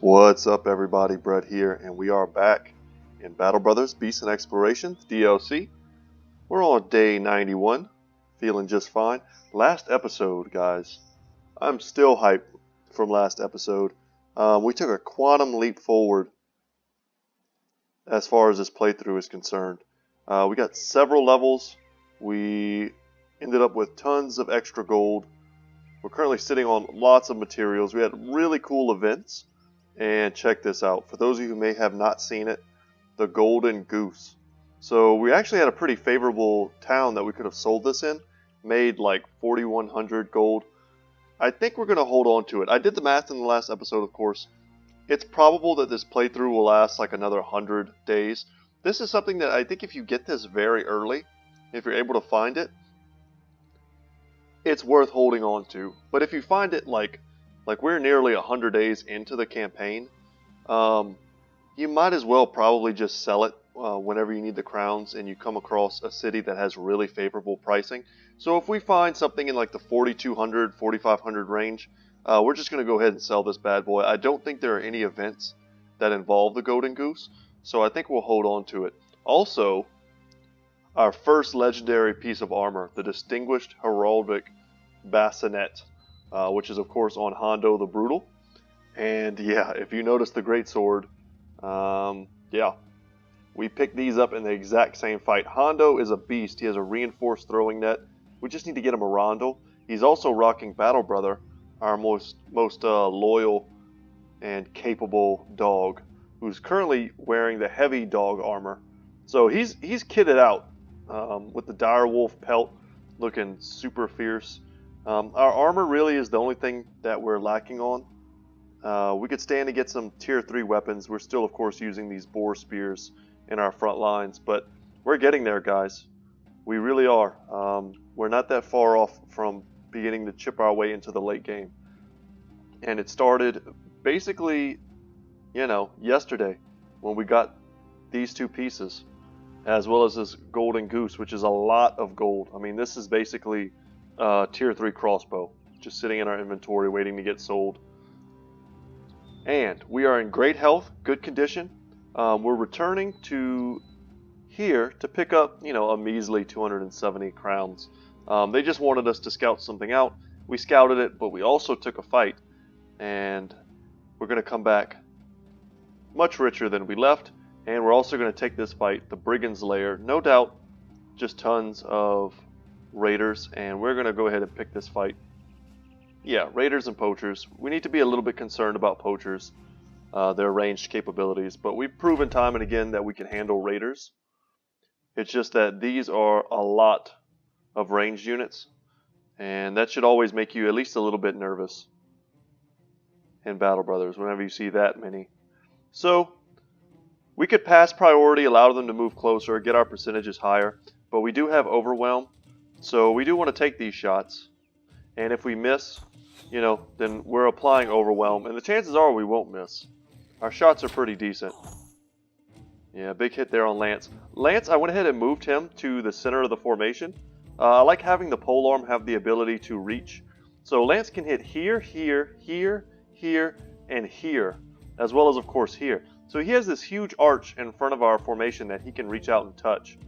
What's up, everybody? Brett here, and we are back in Battle Brothers Beasts and Exploration DLC. We're on day 91, feeling just fine. Last episode, guys, I'm still hyped from last episode. We took a quantum leap forward as far as this playthrough is concerned. We got several levels. We ended up with tons of extra gold. We're currently sitting on lots of materials. We had really cool events. And check this out. For those of you who may have not seen it, the Golden Goose. So we actually had a pretty favorable town that we could have sold this in. Made like 4,100 gold. I think we're going to hold on to it. I did the math in the last episode, of course. It's probable that this playthrough will last like another 100 days. This is something that I think if you get this very early, if you're able to find it, it's worth holding on to. But if you find it like we're nearly 100 days into the campaign, you might as well probably just sell it whenever you need the crowns and you come across a city that has really favorable pricing. So if we find something in like the 4,200, 4,500 range, we're just going to go ahead and sell this bad boy. I don't think there are any events that involve the Golden Goose, so I think we'll hold on to it. Also, our first legendary piece of armor, the Distinguished Heraldic Bassinet. Which is of course on Hondo the Brutal. And yeah, if you notice the Greatsword, yeah, we picked these up in the exact same fight. Hondo is a beast. He has a reinforced throwing net. We just need to get him a Rondel. He's also rocking Battle Brother, our most loyal and capable dog, who's currently wearing the heavy dog armor. So he's kitted out with the direwolf pelt, looking super fierce. Our armor really is the only thing that we're lacking on. We could stand to get some tier 3 weapons. We're still, of course, using these boar spears in our front lines, but we're getting there, guys. We really are. We're not that far off from beginning to chip our way into the late game. And it started basically, yesterday when we got these two pieces, as well as this Golden Goose, which is a lot of gold. I mean, this is basically tier 3 crossbow, just sitting in our inventory waiting to get sold. And we are in great health, good condition. We're returning to here to pick up, a measly 270 crowns. They just wanted us to scout something out. We scouted it, but we also took a fight, and we're going to come back much richer than we left. And we're also going to take this fight, the Brigand's Lair, no doubt, just tons of raiders, and we're going to go ahead and pick this fight. Yeah, raiders and poachers. We need to be a little bit concerned about poachers, their ranged capabilities, but we've proven time and again that we can handle raiders. It's just that these are a lot of ranged units, and that should always make you at least a little bit nervous in Battle Brothers whenever you see that many. So we could pass priority, allow them to move closer, get our percentages higher, but we do have Overwhelm. So we do want to take these shots, and if we miss, then we're applying Overwhelm, and the chances are we won't miss. Our shots are pretty decent. Yeah, big hit there on Lance. Lance, I went ahead and moved him to the center of the formation. I like having the polearm have the ability to reach. So Lance can hit here, here, here, here, and here, as well as, of course, here. So he has this huge arch in front of our formation that he can reach out and touch.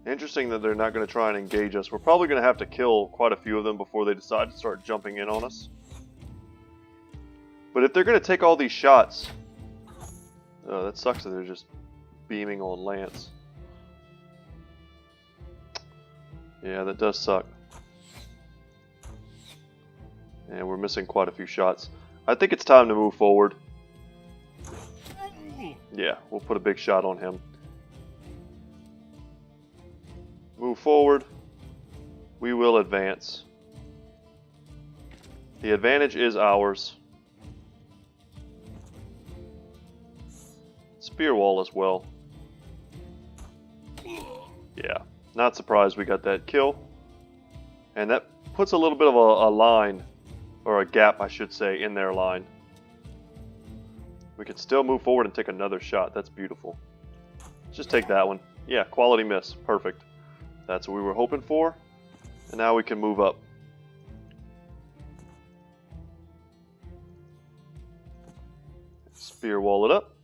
Interesting that they're not going to try and engage us. We're probably going to have to kill quite a few of them before they decide to start jumping in on us. But if they're going to take all these shots, that sucks that they're just beaming on Lance. Yeah, that does suck. And we're missing quite a few shots. I think it's time to move forward. Yeah, we'll put a big shot on him. Move forward. We will advance. The advantage is ours. Spear wall as well. Yeah, not surprised we got that kill. And that puts a little bit of a line, or a gap I should say, in their line. We can still move forward and take another shot. That's beautiful. Just take that one. Yeah, quality miss. Perfect. That's what we were hoping for. And now we can move up. Spear wall it up.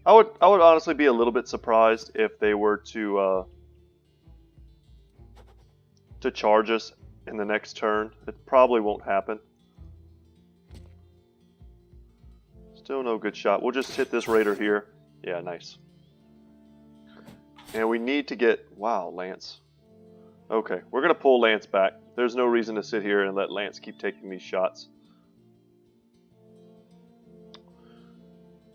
I would honestly be a little bit surprised if they were to charge us in the next turn. It probably won't happen. Still no good shot. We'll just hit this raider here. Yeah, nice. And we need to get... Wow, Lance. Okay, we're going to pull Lance back. There's no reason to sit here and let Lance keep taking these shots.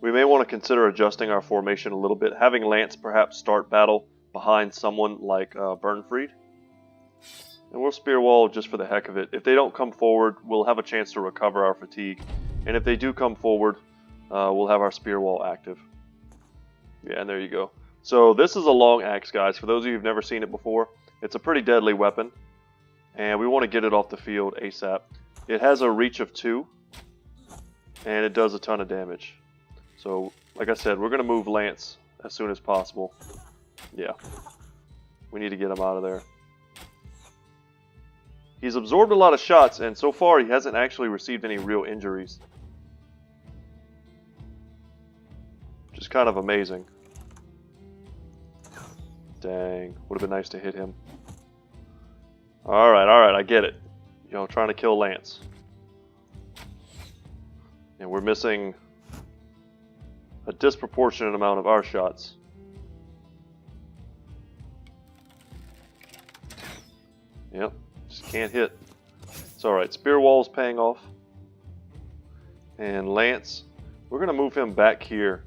We may want to consider adjusting our formation a little bit. Having Lance perhaps start battle behind someone like Bernfried. And we'll spear wall just for the heck of it. If they don't come forward, we'll have a chance to recover our fatigue. And if they do come forward, we'll have our spear wall active. Yeah, and there you go. So this is a long axe, guys. For those of you who've never seen it before, it's a pretty deadly weapon. And we want to get it off the field ASAP. It has a reach of 2. And it does a ton of damage. So, like I said, we're going to move Lance as soon as possible. Yeah. We need to get him out of there. He's absorbed a lot of shots, and so far he hasn't actually received any real injuries. Which is kind of amazing. Dang. Would have been nice to hit him. Alright, I get it. You know, trying to kill Lance. And we're missing a disproportionate amount of our shots. Yep, just can't hit. It's alright, Spear Wall's paying off. And Lance, we're going to move him back here.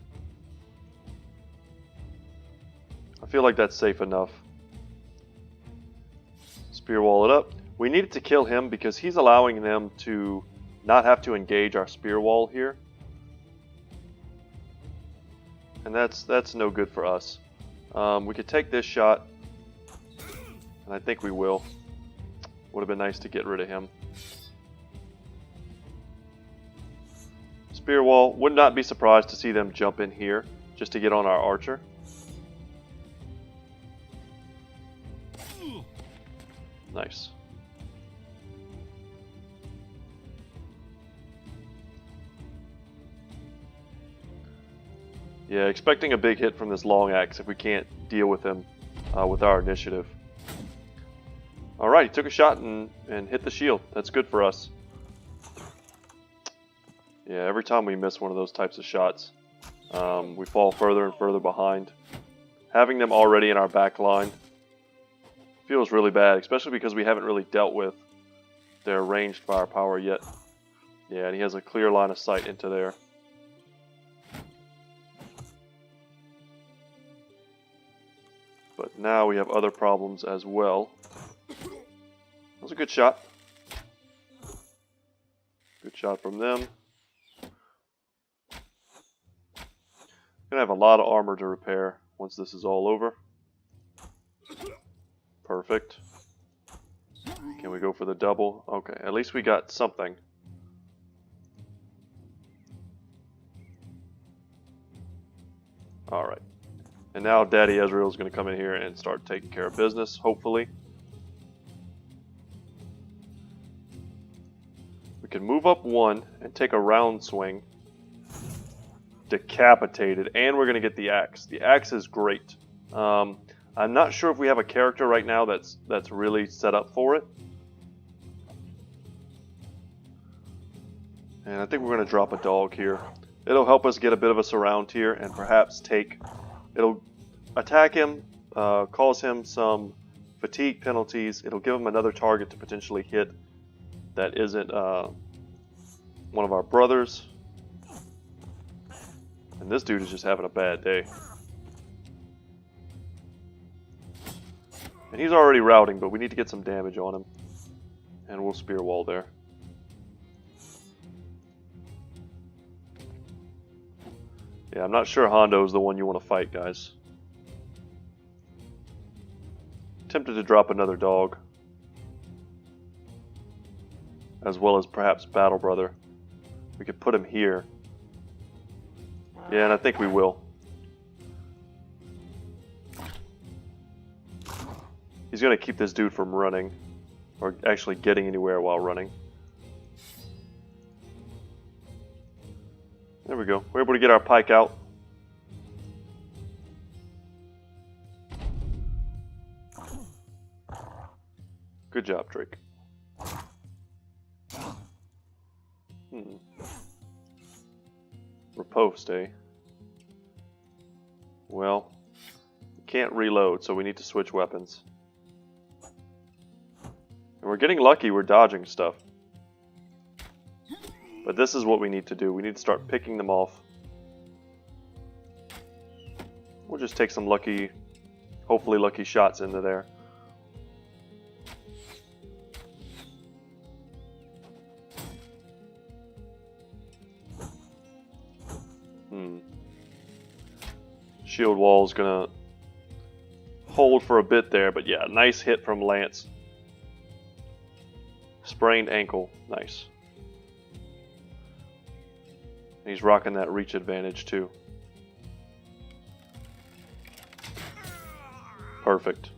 I feel like that's safe enough. Spear Wall it up. We needed to kill him because he's allowing them to not have to engage our Spear Wall here. And that's no good for us. We could take this shot, and I think we will. Would have been nice to get rid of him. Spear wall, would not be surprised to see them jump in here just to get on our archer. Nice. Yeah, expecting a big hit from this long axe if we can't deal with him with our initiative. Alright, he took a shot and hit the shield. That's good for us. Yeah, every time we miss one of those types of shots, we fall further and further behind. Having them already in our back line feels really bad, especially because we haven't really dealt with their ranged firepower yet. Yeah, and he has a clear line of sight into there. But now we have other problems as well. That was a good shot. Good shot from them. Gonna have a lot of armor to repair once this is all over. Perfect. Can we go for the double? Okay, at least we got something. Alright. And now Daddy Ezreal is going to come in here and start taking care of business, hopefully. We can move up one and take a round swing. Decapitated. And we're going to get the axe. The axe is great. I'm not sure if we have a character right now that's really set up for it. And I think we're going to drop a dog here. It'll help us get a bit of a surround here and perhaps take... It'll attack him, cause him some fatigue penalties. It'll give him another target to potentially hit that isn't one of our brothers. And this dude is just having a bad day. And he's already routing, but we need to get some damage on him. And we'll spear wall there. Yeah, I'm not sure Hondo is the one you want to fight, guys. Tempted to drop another dog. As well as perhaps Battle Brother. We could put him here. Yeah, and I think we will. He's going to keep this dude from running. Or actually getting anywhere while running. There we go. We're able to get our pike out. Good job, Drake. Riposte, eh? Well, can't reload, so we need to switch weapons. And we're getting lucky, we're dodging stuff. But this is what we need to do. We need to start picking them off. We'll just take some lucky, hopefully lucky shots into there. Shield wall's gonna hold for a bit there, but yeah, nice hit from Lance. Sprained ankle, nice. He's rocking that reach advantage too. Perfect.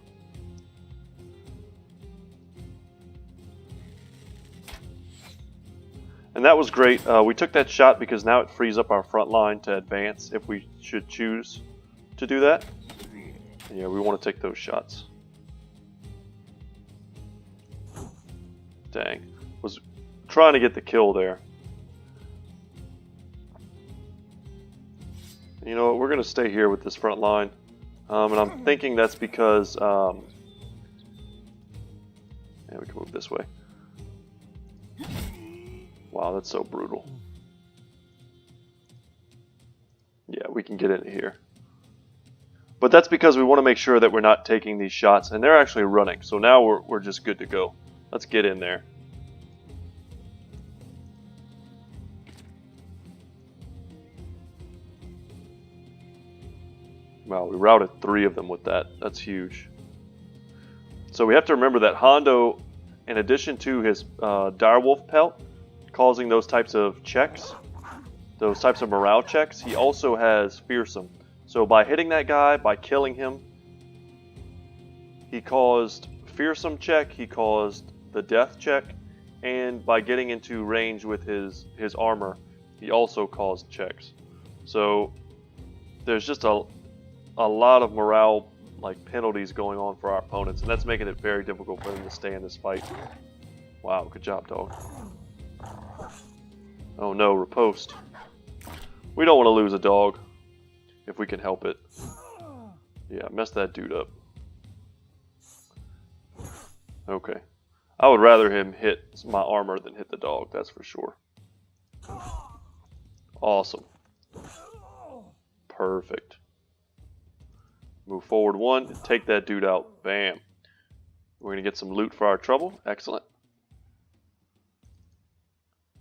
And that was great. We took that shot because now it frees up our front line to advance if we should choose to do that. And yeah, we want to take those shots. Dang. Was trying to get the kill there. You know what, we're going to stay here with this front line. And I'm thinking that's because... yeah, we can move this way. Wow, that's so brutal. Yeah, we can get in here. But that's because we want to make sure that we're not taking these shots, and they're actually running. So now we're just good to go. Let's get in there. Wow, we routed 3 of them with that. That's huge. So we have to remember that Hondo, in addition to his direwolf pelt, causing those types of checks, those types of morale checks, he also has fearsome. So by hitting that guy, by killing him, he caused fearsome check, he caused the death check, and by getting into range with his armor, he also caused checks. So there's just a lot of morale penalties going on for our opponents, and that's making it very difficult for them to stay in this fight. Wow, good job, dog. Oh no, riposte. We don't want to lose a dog if we can help it. Yeah, mess that dude up. Okay. I would rather him hit my armor than hit the dog, that's for sure. Awesome. Perfect. Move forward 1, and take that dude out. Bam. We're going to get some loot for our trouble. Excellent.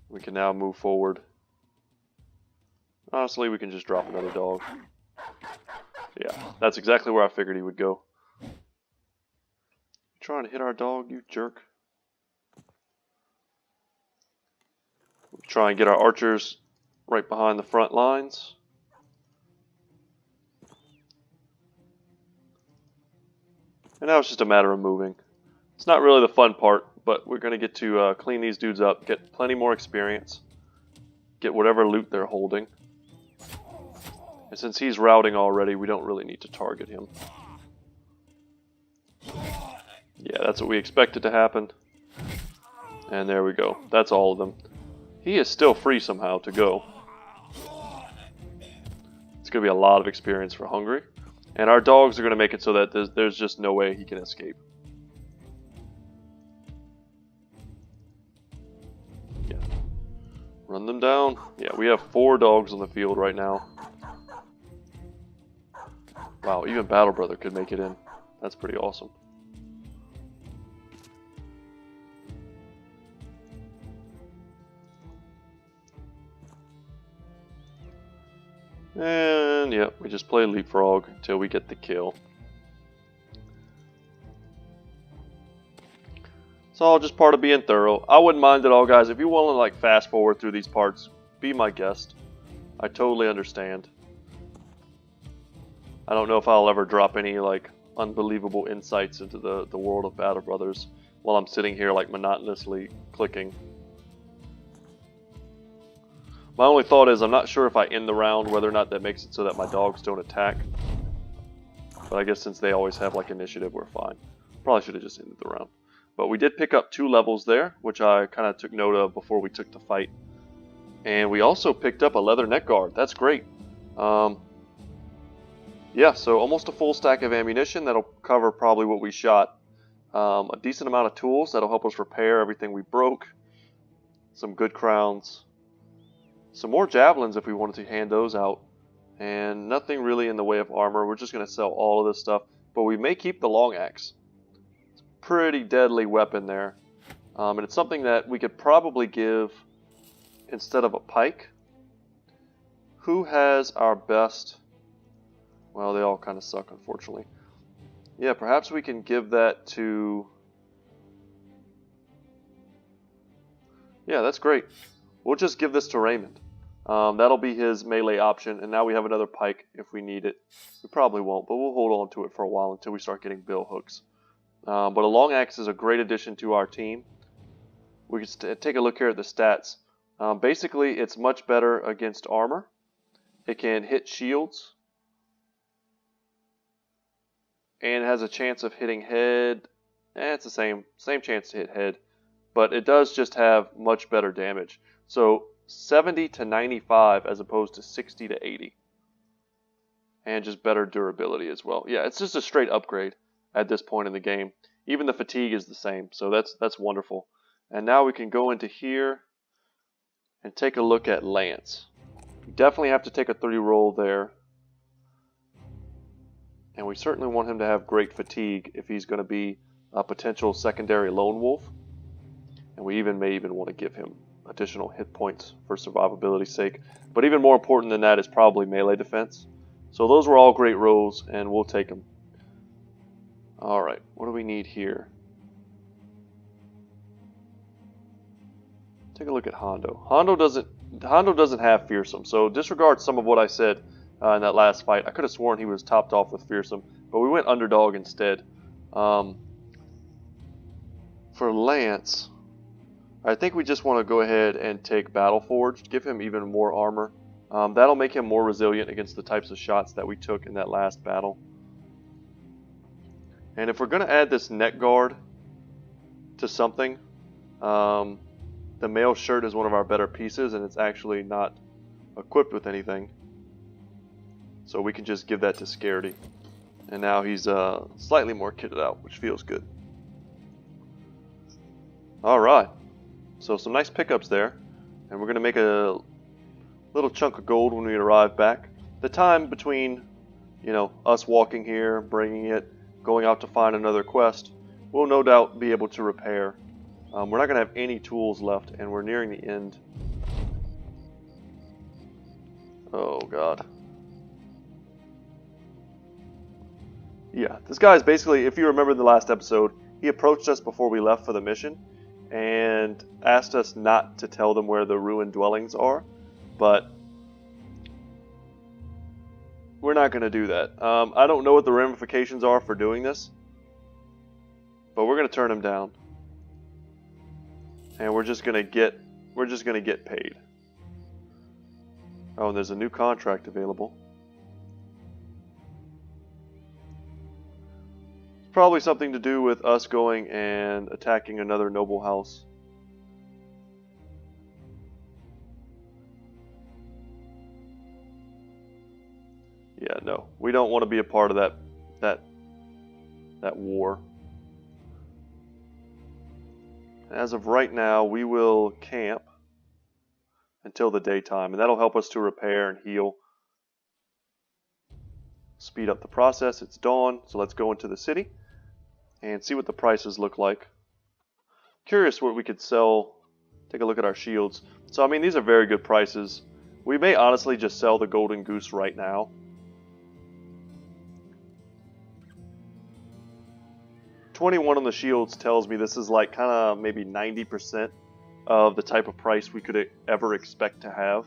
We can now move forward. Honestly, we can just drop another dog. Yeah, that's exactly where I figured he would go. You trying to hit our dog, you jerk? We'll try and get our archers right behind the front lines. And now it's just a matter of moving. It's not really the fun part, but we're going to get to clean these dudes up, get plenty more experience, get whatever loot they're holding. And since he's routing already, we don't really need to target him. Yeah, that's what we expected to happen. And there we go. That's all of them. He is still free somehow to go. It's going to be a lot of experience for Hungry. And our dogs are going to make it so that there's just no way he can escape. Yeah. Run them down. Yeah, we have 4 dogs on the field right now. Wow, even Battle Brother could make it in. That's pretty awesome. And yeah, we just play leapfrog until we get the kill. It's all just part of being thorough. I wouldn't mind at all, guys. If you want to fast forward through these parts, be my guest. I totally understand. I don't know if I'll ever drop any unbelievable insights into the world of Battle Brothers while I'm sitting here monotonously clicking. My only thought is I'm not sure if I end the round, whether or not that makes it so that my dogs don't attack. But I guess since they always have like initiative, we're fine. Probably should have just ended the round. But we did pick up 2 levels there, which I kind of took note of before we took the fight. And we also picked up a leather neck guard. That's great. Yeah, so almost a full stack of ammunition. That'll cover probably what we shot. A decent amount of tools. That'll help us repair everything we broke. Some good crowns. Some more javelins if we wanted to hand those out. And nothing really in the way of armor. We're just going to sell all of this stuff. But we may keep the long axe. It's a pretty deadly weapon there. And it's something that we could probably give instead of a pike. Who has our best? Well, they all kind of suck, unfortunately. Yeah, perhaps we can give that to... Yeah, that's great. We'll just give this to Raymond. That'll be his melee option, and now we have another pike if we need it. We probably won't, but we'll hold on to it for a while until we start getting bill hooks. But a long axe is a great addition to our team. We can take a look here at the stats. Basically, it's much better against armor. It can hit shields. And it has a chance of hitting head. It's the same chance to hit head. But it does just have much better damage. So 70 to 95 as opposed to 60 to 80. And just better durability as well. Yeah, it's just a straight upgrade at this point in the game. Even the fatigue is the same. So that's wonderful. And now we can go into here and take a look at Lance. We definitely have to take a 3 roll there. And we certainly want him to have great fatigue if he's going to be a potential secondary lone wolf. And we may want to give him additional hit points for survivability's sake. But even more important than that is probably melee defense. So those were all great rolls, and we'll take them. Alright, what do we need here? Take a look at Hondo. Hondo doesn't have fearsome, so disregard some of what I said in that last fight. I could have sworn he was topped off with fearsome, but we went underdog instead. For Lance, I think we just want to go ahead and take Battle Forged, give him even more armor. That'll make him more resilient against the types of shots that we took in that last battle. And if we're going to add this neck guard to something, the mail shirt is one of our better pieces, and it's actually not equipped with anything. So we can just give that to Scaredy. And now he's slightly more kitted out, which feels good. Alright. So some nice pickups there. And we're going to make a little chunk of gold when we arrive back. The time between, us walking here, bringing it, going out to find another quest, we'll no doubt be able to repair. We're not going to have any tools left, and we're nearing the end. Oh, God. Yeah, this guy is basically, if you remember the last episode, he approached us before we left for the mission and asked us not to tell them where the ruined dwellings are, but we're not going to do that. I don't know what the ramifications are for doing this, but we're going to turn him down. And we're just going to get paid. Oh, and there's a new contract available. Probably something to do with us going and attacking another noble house. Yeah, no. We don't want to be a part of that war. As of right now, we will camp until the daytime, and that'll help us to repair and heal. Speed up the process. It's dawn, so let's go into the city and see what the prices look like. Curious what we could sell. Take a look at our shields. So, I mean, these are very good prices. We may honestly just sell the Golden Goose right now. $21 on the shields tells me this is like kind of maybe 90% of the type of price we could ever expect to have.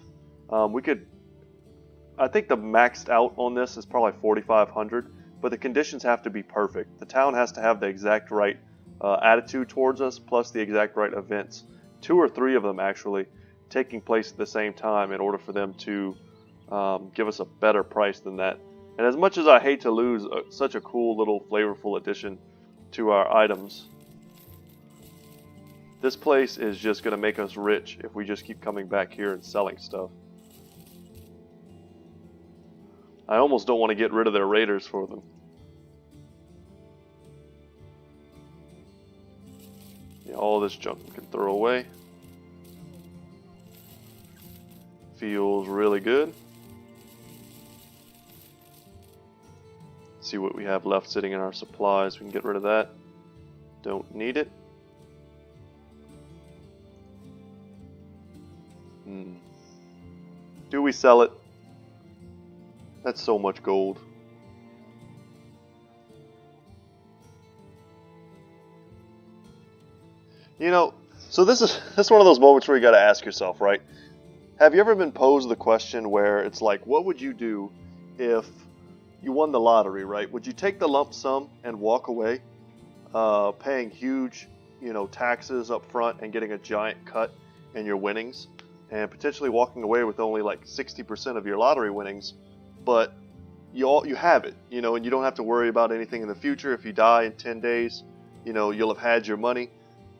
I think the maxed out on this is probably 4,500. But the conditions have to be perfect. The town has to have the exact right attitude towards us, plus the exact right events. 2 or 3 of them, actually. taking place at the same time in order for them to give us a better price than that. And as much as I hate to lose such a cool little flavorful addition to our items, this place is just going to make us rich if we just keep coming back here and selling stuff. I almost don't want to get rid of their raiders for them. Yeah, all this junk we can throw away. Feels really good. See what we have left sitting in our supplies. We can get rid of that. Don't need it. Do we sell it? That's so much gold. You know, so this is one of those moments where you got to ask yourself, right? Have you ever been posed the question where it's like, what would you do if you won the lottery, right? Would you take the lump sum and walk away, paying huge, taxes up front and getting a giant cut in your winnings, and potentially walking away with only like 60% of your lottery winnings, but you have it, and you don't have to worry about anything in the future. If you die in 10 days, you'll have had your money.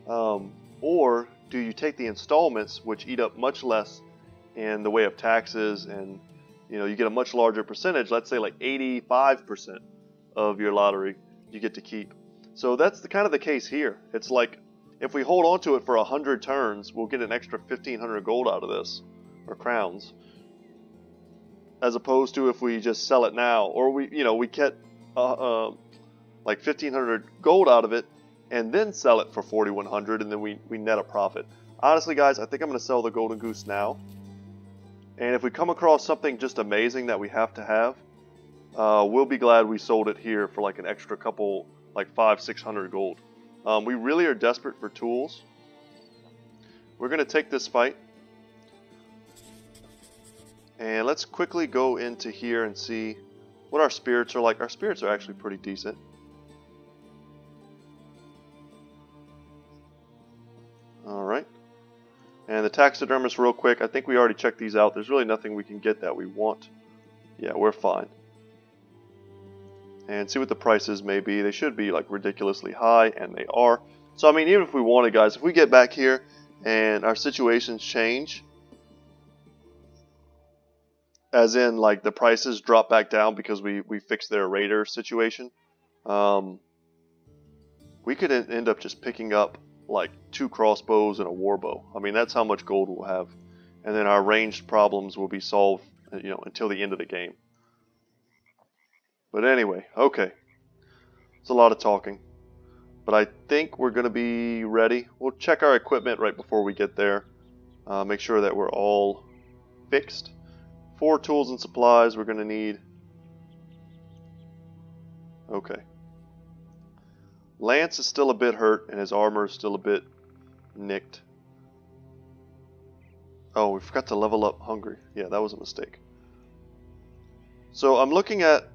Or do you take the installments, which eat up much less in the way of taxes, and you get a much larger percentage, let's say like 85% of your lottery you get to keep. So that's kind of the case here. It's like, if we hold on to it for 100 turns, we'll get an extra 1,500 gold out of this, or crowns. As opposed to if we just sell it now, or we get like 1,500 gold out of it, and then sell it for 4,100, and then we net a profit. Honestly, guys, I think I'm going to sell the Golden Goose now. And if we come across something just amazing that we have to have, we'll be glad we sold it here for like an extra couple, like 500-600 gold. We really are desperate for tools. We're going to take this fight. And let's quickly go into here and see what our spirits are like. Our spirits are actually pretty decent. Alright. And the taxidermist real quick. I think we already checked these out. There's really nothing we can get that we want. Yeah, we're fine. And see what the prices may be. They should be like ridiculously high, and they are. So I mean, even if we wanted, guys, if we get back here and our situations change, as in like the prices drop back down because we fixed their raider situation, we could end up just picking up like 2 crossbows and a warbow. I mean, that's how much gold we'll have, and then our ranged problems will be solved, until the end of the game. But anyway, okay. It's a lot of talking. But I think we're going to be ready. We'll check our equipment right before we get there. Make sure that we're all fixed. 4 tools and supplies we're going to need. Okay. Lance is still a bit hurt, and his armor is still a bit nicked. Oh, we forgot to level up Hungry. Yeah, that was a mistake. So I'm looking at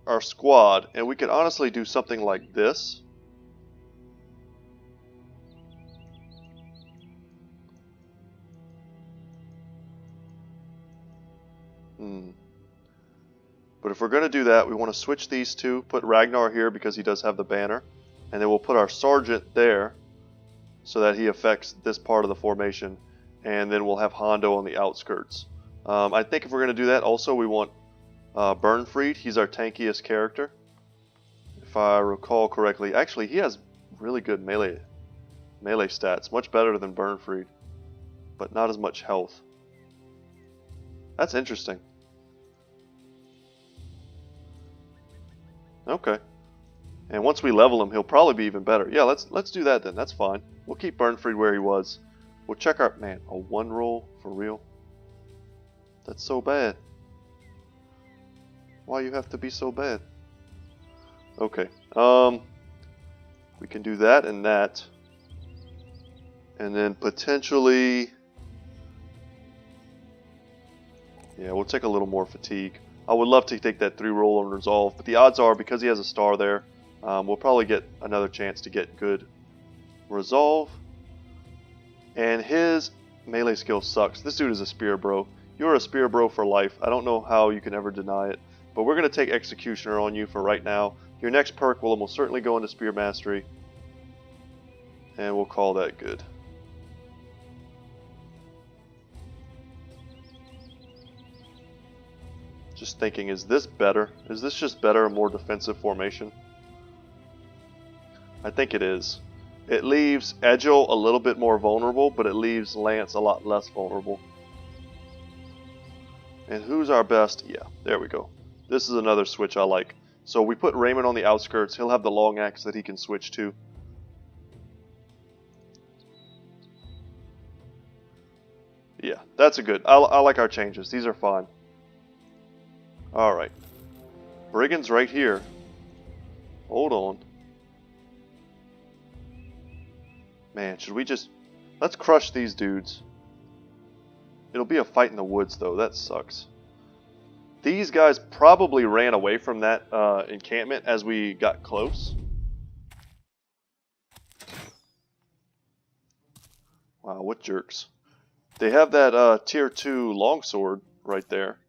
our squad, and we could honestly do something like this. But if we're going to do that, we want to switch these two, put Ragnar here because he does have the banner, and then we'll put our sergeant there so that he affects this part of the formation, and then we'll have Hondo on the outskirts. I think if we're going to do that, also we want Bernfried. He's our tankiest character, if I recall correctly. Actually, he has really good melee stats, much better than Bernfried, but not as much health. That's interesting. Okay. And once we level him, he'll probably be even better. Yeah, let's do that then. That's fine. We'll keep Bernfried where he was. We'll check our... Man, a 1 roll? For real? That's so bad. Why you have to be so bad? Okay. We can do that and that. And then potentially... Yeah, we'll take a little more fatigue. I would love to take that 3 roll on resolve, but the odds are, because he has a star there, we'll probably get another chance to get good resolve. And his melee skill sucks. This dude is a spear bro. You're a spear bro for life. I don't know how you can ever deny it. But we're going to take Executioner on you for right now. Your next perk will almost certainly go into Spear Mastery. And we'll call that good. Just thinking, is this better? Is this just better, a more defensive formation? I think it is. It leaves Egil a little bit more vulnerable, but it leaves Lance a lot less vulnerable. And who's our best? Yeah, there we go. This is another switch I like. So we put Raymond on the outskirts. He'll have the long axe that he can switch to. Yeah, that's a good. I like our changes. These are fine. Alright. Brigand's right here. Hold on. Man, should we just... Let's crush these dudes. It'll be a fight in the woods, though. That sucks. These guys probably ran away from that encampment as we got close. Wow, what jerks. They have that tier 2 longsword right there.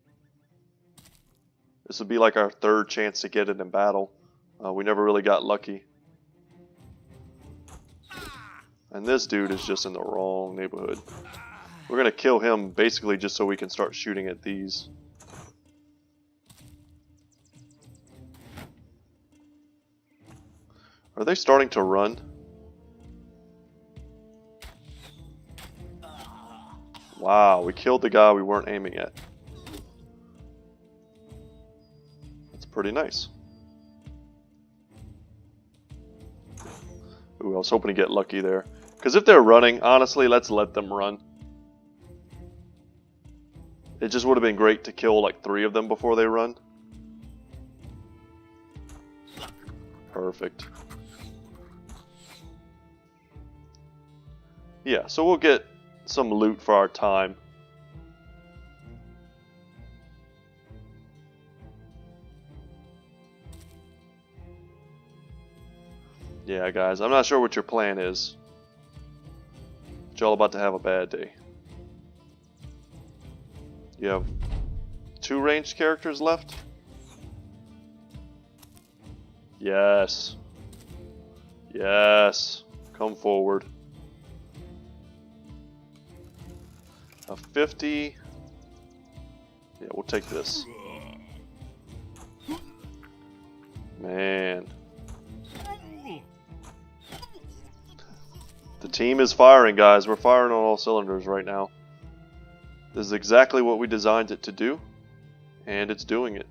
This would be like our third chance to get it in battle. We never really got lucky. And this dude is just in the wrong neighborhood. We're going to kill him basically just so we can start shooting at these. Are they starting to run? Wow, we killed the guy we weren't aiming at. That's pretty nice. Ooh, I was hoping to get lucky there. Because if they're running, honestly, let's let them run. It just would have been great to kill like 3 of them before they run. Perfect. Yeah, so we'll get some loot for our time. Yeah, guys, I'm not sure what your plan is. But y'all about to have a bad day. You have 2 ranged characters left? Yes. Yes. Come forward. A 50. Yeah, we'll take this. Man. The team is firing, guys. We're firing on all cylinders right now. This is exactly what we designed it to do. And it's doing it.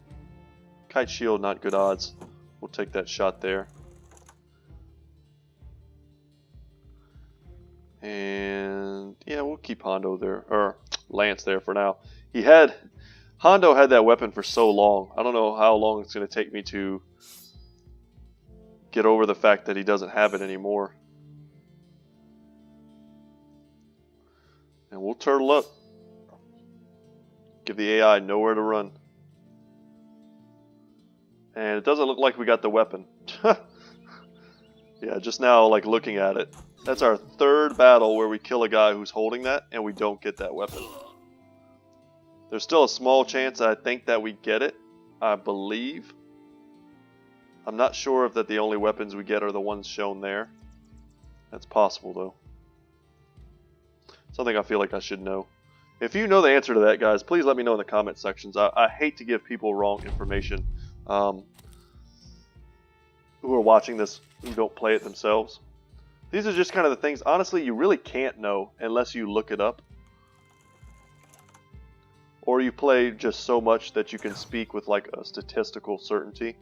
Kite shield, not good odds. We'll take that shot there. And yeah, we'll keep Hondo there, or Lance there for now. Hondo had that weapon for so long. I don't know how long it's going to take me to get over the fact that he doesn't have it anymore. And we'll turtle up. Give the AI nowhere to run. And it doesn't look like we got the weapon. Yeah, just now, like looking at it. That's our 3rd battle where we kill a guy who's holding that and we don't get that weapon. There's still a small chance I think that we get it, I believe. I'm not sure if that the only weapons we get are the ones shown there. That's possible though. Something I feel like I should know. If you know the answer to that, guys, please let me know in the comment sections. I hate to give people wrong information who are watching this who don't play it themselves. These are just kind of the things, honestly, you really can't know unless you look it up. Or you play just so much that you can speak with like a statistical certainty.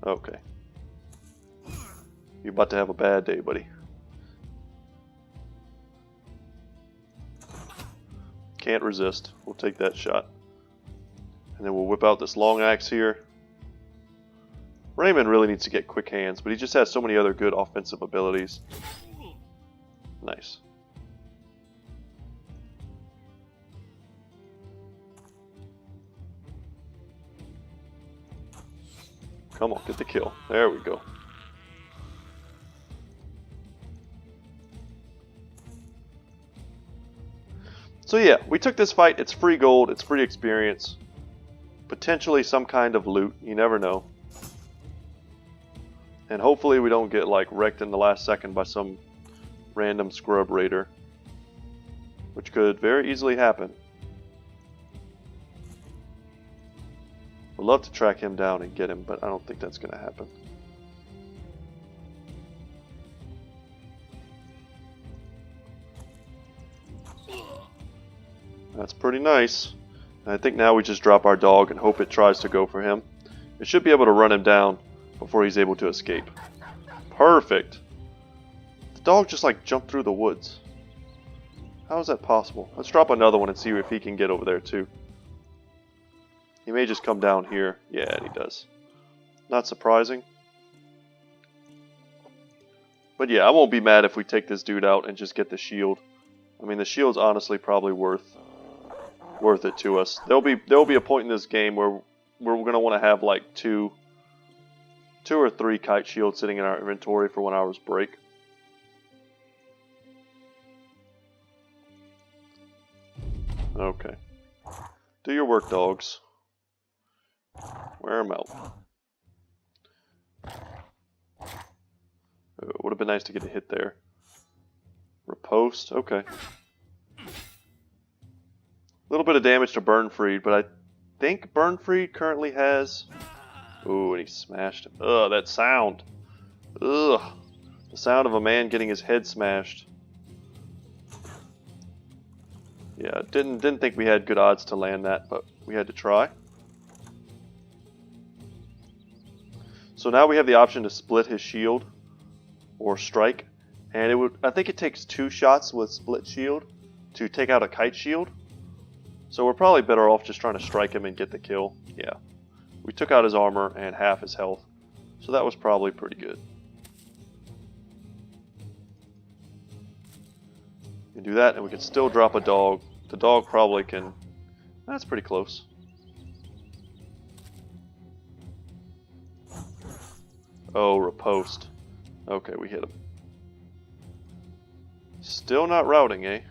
Okay. You're about to have a bad day, buddy. Can't resist. We'll take that shot. And then we'll whip out this long axe here. Raymond really needs to get quick hands, but he just has so many other good offensive abilities. Nice. Come on, get the kill. There we go. So yeah, we took this fight. It's free gold. It's free experience. Potentially some kind of loot. You never know. And hopefully we don't get like wrecked in the last second by some random scrub raider, which could very easily happen. Would love to track him down and get him, but I don't think that's going to happen. That's pretty nice. And I think now we just drop our dog and hope it tries to go for him. It should be able to run him down before he's able to escape. Perfect. The dog just like jumped through the woods. How is that possible? Let's drop another one and see if he can get over there too. He may just come down here. Yeah, he does. Not surprising. But yeah, I won't be mad if we take this dude out and just get the shield. I mean, the shield's honestly probably worth it to us. There'll be a point in this game where we're gonna want to have like two or three kite shields sitting in our inventory for when ours break. Okay. Do your work, dogs. Wear them out. It would have been nice to get a hit there. Riposte, okay. A little bit of damage to Burnfried, but I think Burnfried currently has... Ooh, and he smashed him. Ugh, that sound. Ugh. The sound of a man getting his head smashed. Yeah, didn't think we had good odds to land that, but we had to try. So now we have the option to split his shield or strike, and I think it takes 2 shots with split shield to take out a kite shield. So we're probably better off just trying to strike him and get the kill. Yeah. We took out his armor and half his health, so that was probably pretty good. We can do that, and we can still drop a dog. The dog probably can... That's pretty close. Oh, riposte. Okay, we hit him. Still not routing, eh?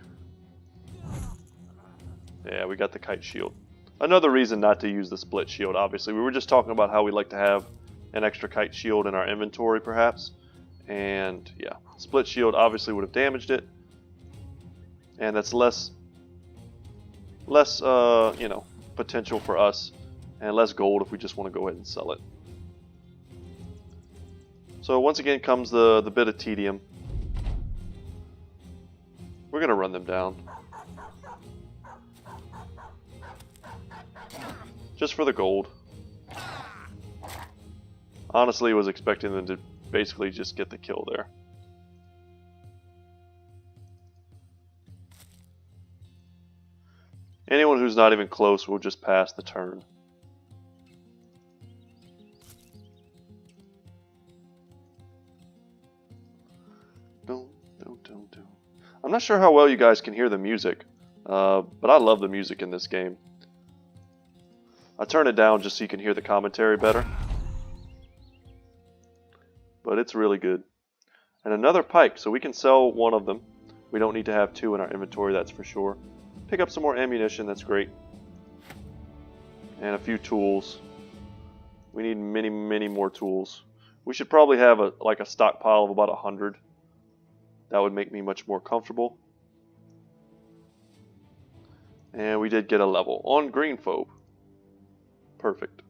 Yeah, we got the kite shield. Another reason not to use the split shield, obviously. We were just talking about how we like to have an extra kite shield in our inventory, perhaps. And, yeah, split shield obviously would have damaged it. And that's less you know, potential for us. And less gold if we just want to go ahead and sell it. So once again comes the bit of tedium. We're going to run them down. Just for the gold. Honestly, was expecting them to basically just get the kill there. Anyone who's not even close will just pass the turn. I'm not sure how well you guys can hear the music, but I love the music in this game. I turn it down just so you can hear the commentary better. But it's really good. And another pike, so we can sell one of them. We don't need to have 2 in our inventory, that's for sure. Pick up some more ammunition, that's great. And a few tools. We need many more tools. We should probably have a stockpile of about 100. That would make me much more comfortable. And we did get a level on Greenphobe. Perfect.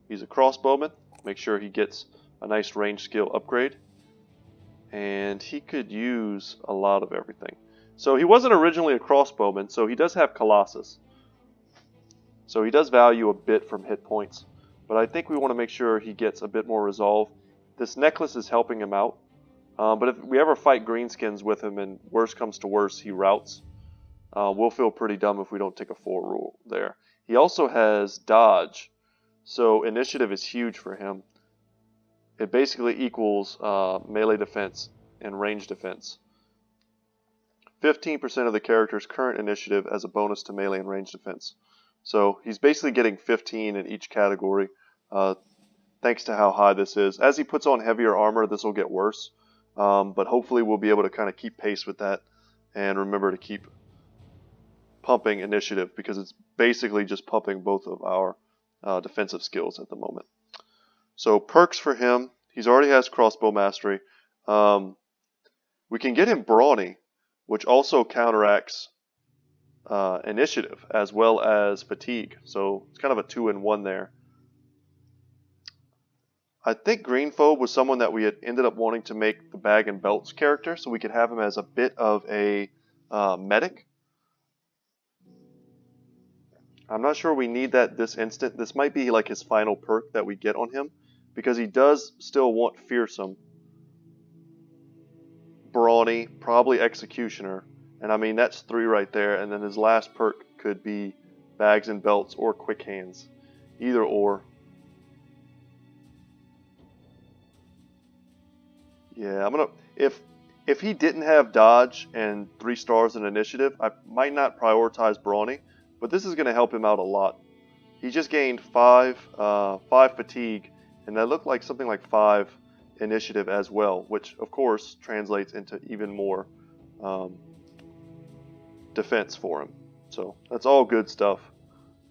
He's a crossbowman. Make sure he gets a nice range skill upgrade. And he could use a lot of everything. So he wasn't originally a crossbowman, so he does have Colossus. So he does value a bit from hit points. But I think we want to make sure he gets a bit more resolve. This necklace is helping him out. But if we ever fight greenskins with him and worse comes to worse, he routes, we'll feel pretty dumb if we don't take a 4 rule there. He also has dodge, so initiative is huge for him. It basically equals melee defense and range defense. 15% of the character's current initiative as a bonus to melee and range defense. So he's basically getting 15 in each category, thanks to how high this is. As he puts on heavier armor, this will get worse. But hopefully we'll be able to kind of keep pace with that and remember to keep pumping initiative because it's basically just pumping both of our defensive skills at the moment. So perks for him. He's already has crossbow mastery. We can get him brawny, which also counteracts initiative as well as fatigue. So it's kind of a 2-in-1 there. I think Greenphobe was someone that we had ended up wanting to make the bag and belts character, so we could have him as a bit of a medic. I'm not sure we need that this instant. This might be like his final perk that we get on him, because he does still want fearsome, brawny, probably executioner, and I mean that's 3 right there. And then his last perk could be bags and belts or quick hands, either or. Yeah, I'm gonna if he didn't have dodge and 3 stars in initiative, I might not prioritize brawny, but this is gonna help him out a lot. He just gained 5 fatigue, and that looked like something like 5 initiative as well, which of course translates into even more defense for him. So that's all good stuff.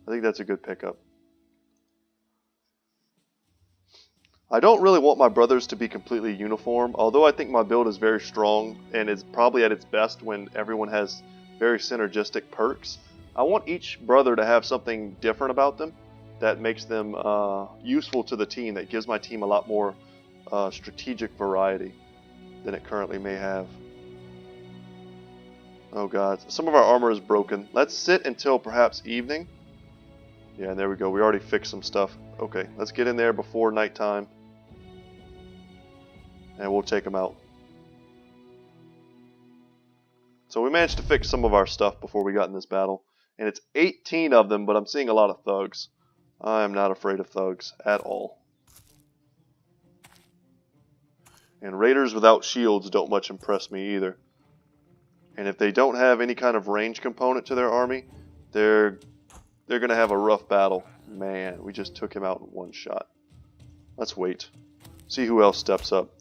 I think that's a good pickup. I don't really want my brothers to be completely uniform, although I think my build is very strong and is probably at its best when everyone has very synergistic perks. I want each brother to have something different about them that makes them useful to the team, that gives my team a lot more strategic variety than it currently may have. Oh god, some of our armor is broken. Let's sit until perhaps evening. Yeah, and there we go. We already fixed some stuff. Okay, let's get in there before nighttime, and we'll take them out. So we managed to fix some of our stuff before we got in this battle. And it's 18 of them, but I'm seeing a lot of thugs. I am not afraid of thugs at all. And raiders without shields don't much impress me either. And if they don't have any kind of range component to their army, they're going to have a rough battle. Man, we just took him out in one shot. Let's wait. See who else steps up.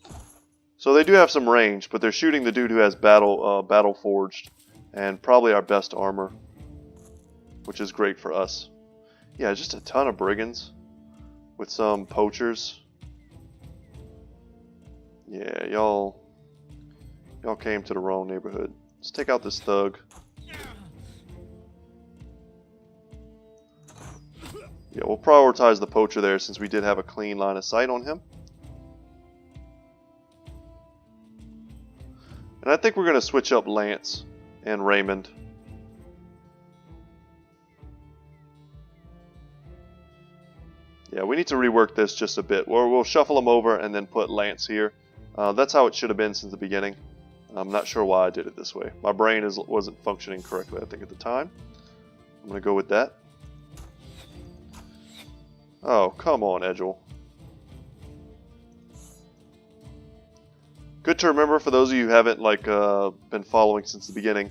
So they do have some range, but they're shooting the dude who has battle forged, and probably our best armor, which is great for us. Yeah, just a ton of brigands with some poachers. Yeah, y'all came to the wrong neighborhood. Let's take out this thug. Yeah, we'll prioritize the poacher there since we did have a clean line of sight on him. And I think we're going to switch up Lance and Raymond. Yeah, we need to rework this just a bit. We'll shuffle them over and then put Lance here. That's how it should have been since the beginning. I'm not sure why I did it this way. My brain wasn't functioning correctly, I think, at the time. I'm going to go with that. Oh, come on, Edgel. Good to remember for those of you who haven't been following since the beginning.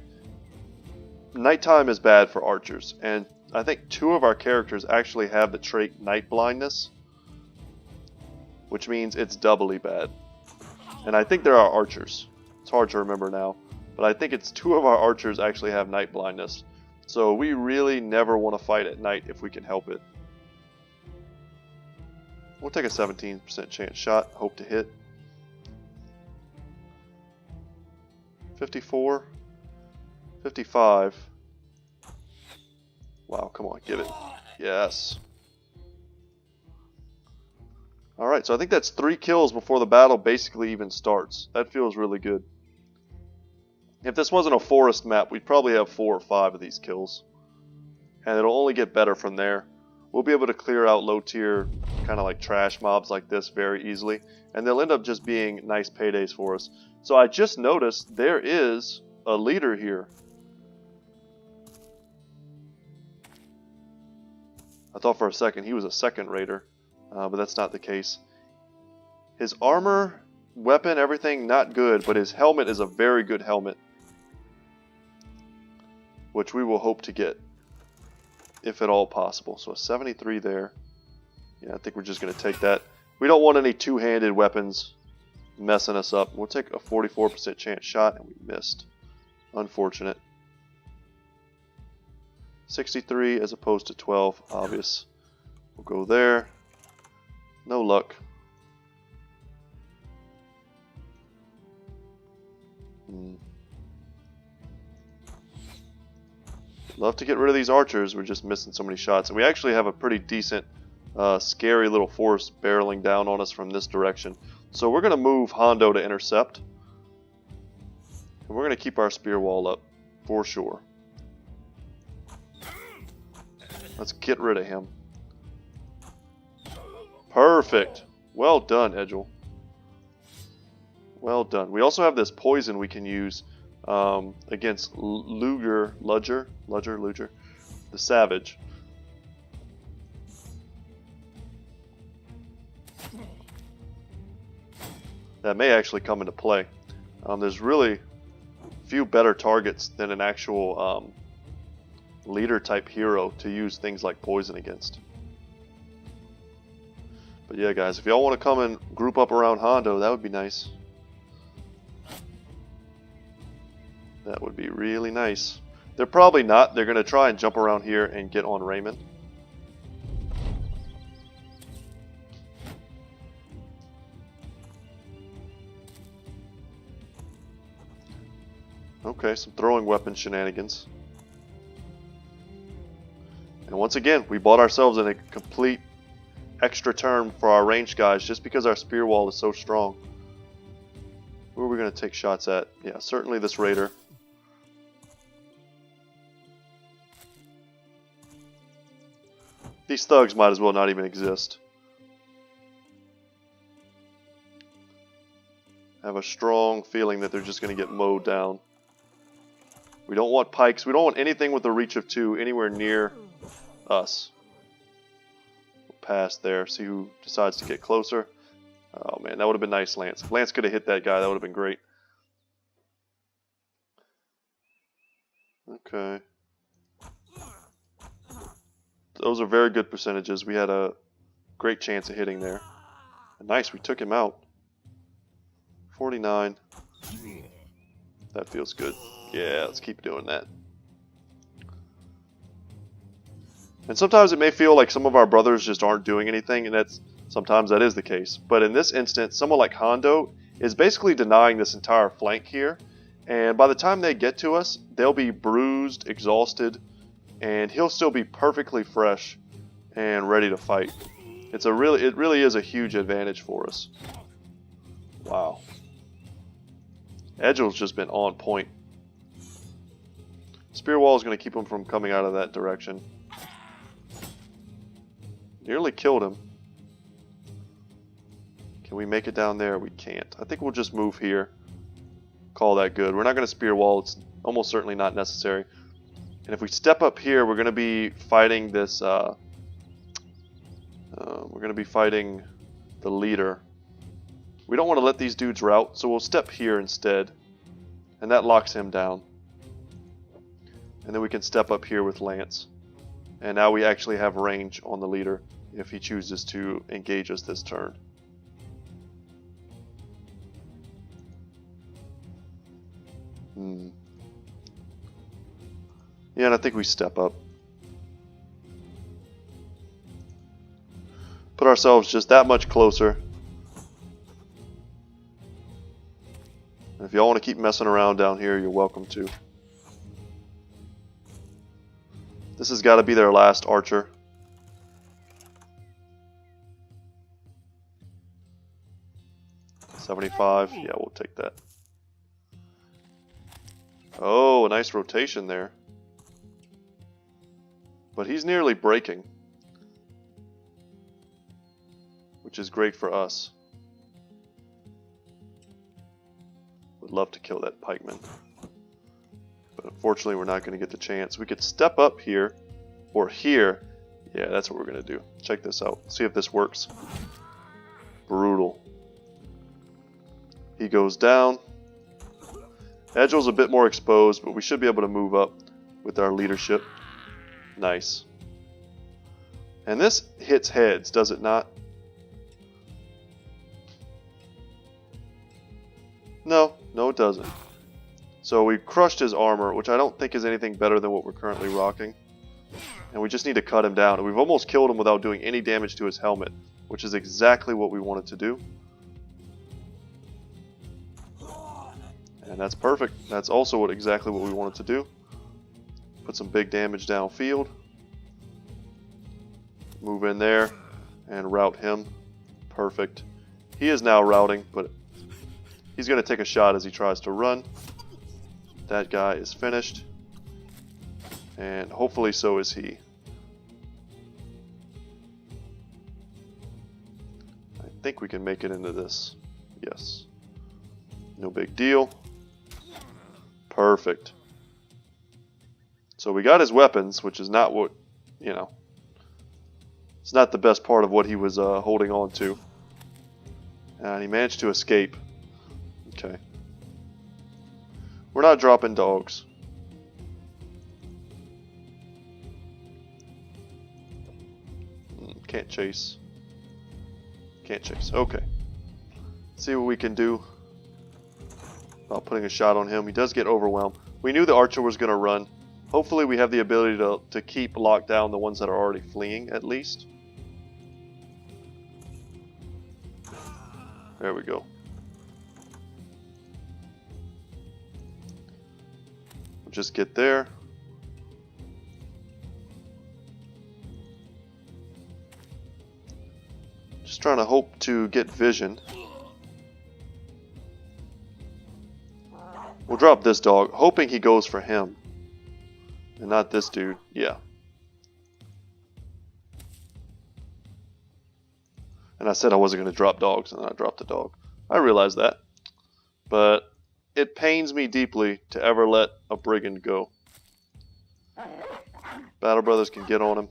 Nighttime is bad for archers, and I think 2 of our characters actually have the trait Night Blindness, which means it's doubly bad. And I think they're our archers. It's hard to remember now, but I think it's 2 of our archers actually have Night Blindness. So we really never want to fight at night if we can help it. We'll take a 17% chance shot, hope to hit. 54, 55. Wow, come on, give it. Yes. Alright, so I think that's 3 kills before the battle basically even starts. That feels really good. If this wasn't a forest map, we'd probably have 4 or 5 of these kills. And it'll only get better from there. We'll be able to clear out low tier, kind of like trash mobs like this very easily. And they'll end up just being nice paydays for us. So I just noticed there is a leader here. I thought for a second he was a second raider, but that's not the case. His armor, weapon, everything not good, but his helmet is a very good helmet, which we will hope to get, if at all possible. So a 73 there. Yeah, I think we're just going to take that. We don't want any two-handed weapons messing us up. We'll take a 44% chance shot, and we missed. Unfortunate. 63 as opposed to 12, obvious. We'll go there. No luck. Love to get rid of these archers, we're just missing so many shots. And we actually have a pretty decent, scary little force barreling down on us from this direction. So we're going to move Hondo to intercept. And we're going to keep our spear wall up, for sure. Let's get rid of him. Perfect. Well done, Edgel. Well done. We also have this poison we can use against Ludger, the Savage. That may actually come into play. There's really few better targets than an actual leader type hero to use things like poison against. But yeah, guys, if y'all want to come and group up around Hondo, that would be nice. That would be really nice. They're probably not. They're going to try and jump around here and get on Raymond. Okay, some throwing weapon shenanigans. And once again, we bought ourselves in a complete extra turn for our ranged guys just because our spear wall is so strong. Who are we going to take shots at? Yeah, certainly this raider. These thugs might as well not even exist. I have a strong feeling that they're just going to get mowed down. We don't want pikes. We don't want anything with a reach of 2 anywhere near us. We'll pass there. See who decides to get closer. Oh man, that would have been nice, Lance. If Lance could have hit that guy, that would have been great. Okay. Those are very good percentages. We had a great chance of hitting there. Nice, we took him out. 49. That feels good. Yeah, let's keep doing that. And sometimes it may feel like some of our brothers just aren't doing anything, and sometimes that is the case. But in this instance, someone like Hondo is basically denying this entire flank here. And by the time they get to us, they'll be bruised, exhausted, and he'll still be perfectly fresh and ready to fight. It really is a huge advantage for us. Wow. Edgel's just been on point. Spear wall is going to keep him from coming out of that direction. Nearly killed him. Can we make it down there? We can't. I think we'll just move here. Call that good. We're not going to spear wall. It's almost certainly not necessary. And if we step up here, we're going to be fighting this. We're going to be fighting the leader. We don't want to let these dudes rout, so we'll step here instead. And that locks him down. And then we can step up here with Lance. And now we actually have range on the leader if he chooses to engage us this turn. Yeah, and I think we step up. Put ourselves just that much closer. And if y'all want to keep messing around down here, you're welcome to. This has got to be their last archer. $75. Yeah, we'll take that. Oh, a nice rotation there. But he's nearly breaking, which is great for us. Would love to kill that pikeman. But unfortunately, we're not going to get the chance. We could step up here, or here. Yeah, that's what we're going to do. Check this out. See if this works. Brutal. He goes down. Edgel's a bit more exposed, but we should be able to move up with our leadership. Nice. And this hits heads, does it not? No, it doesn't. So we crushed his armor, which I don't think is anything better than what we're currently rocking. And we just need to cut him down. And we've almost killed him without doing any damage to his helmet, which is exactly what we wanted to do. And that's perfect. That's also exactly what we wanted to do. Put some big damage downfield. Move in there and route him. Perfect. He is now routing, but he's going to take a shot as he tries to run. That guy is finished. And hopefully so is he. I think we can make it into this. Yes. No big deal. Perfect. So we got his weapons, which is not what, you know, it's not the best part of what he was holding on to. And he managed to escape. Okay. We're not dropping dogs. Can't chase. Can't chase. Okay. See what we can do about putting a shot on him. He does get overwhelmed. We knew the archer was going to run. Hopefully we have the ability to keep locked down the ones that are already fleeing, at least. There we go. We'll just get there. Just trying to hope to get vision. We'll drop this dog, hoping he goes for him. And not this dude. Yeah. And I said I wasn't going to drop dogs, and then I dropped the dog. I realize that. But it pains me deeply to ever let a brigand go. Battle Brothers can get on him.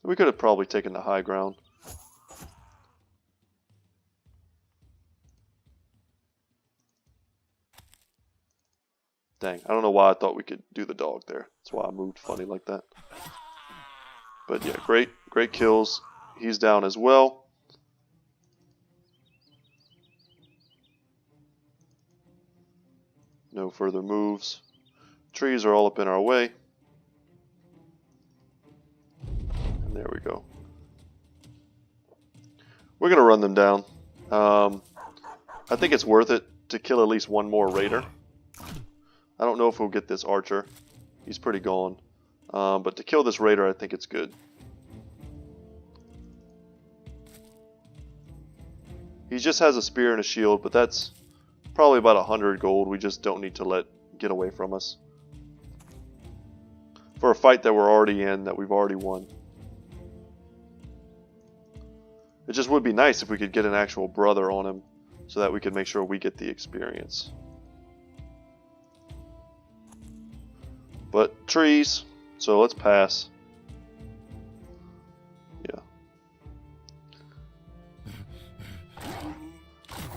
We could have probably taken the high ground. Dang, I don't know why I thought we could do the dog there. That's why I moved funny like that. But yeah, great kills. He's down as well. No further moves. Trees are all up in our way. And there we go. We're going to run them down. I think it's worth it to kill at least one more raider. I don't know if we'll get this archer. He's pretty gone. But to kill this raider, I think it's good. He just has a spear and a shield, but that's probably about 100 gold. We just don't need to let get away from us. For a fight that we're already in, that we've already won. It just would be nice if we could get an actual brother on him, so that we could make sure we get the experience. But trees, so let's pass. Yeah.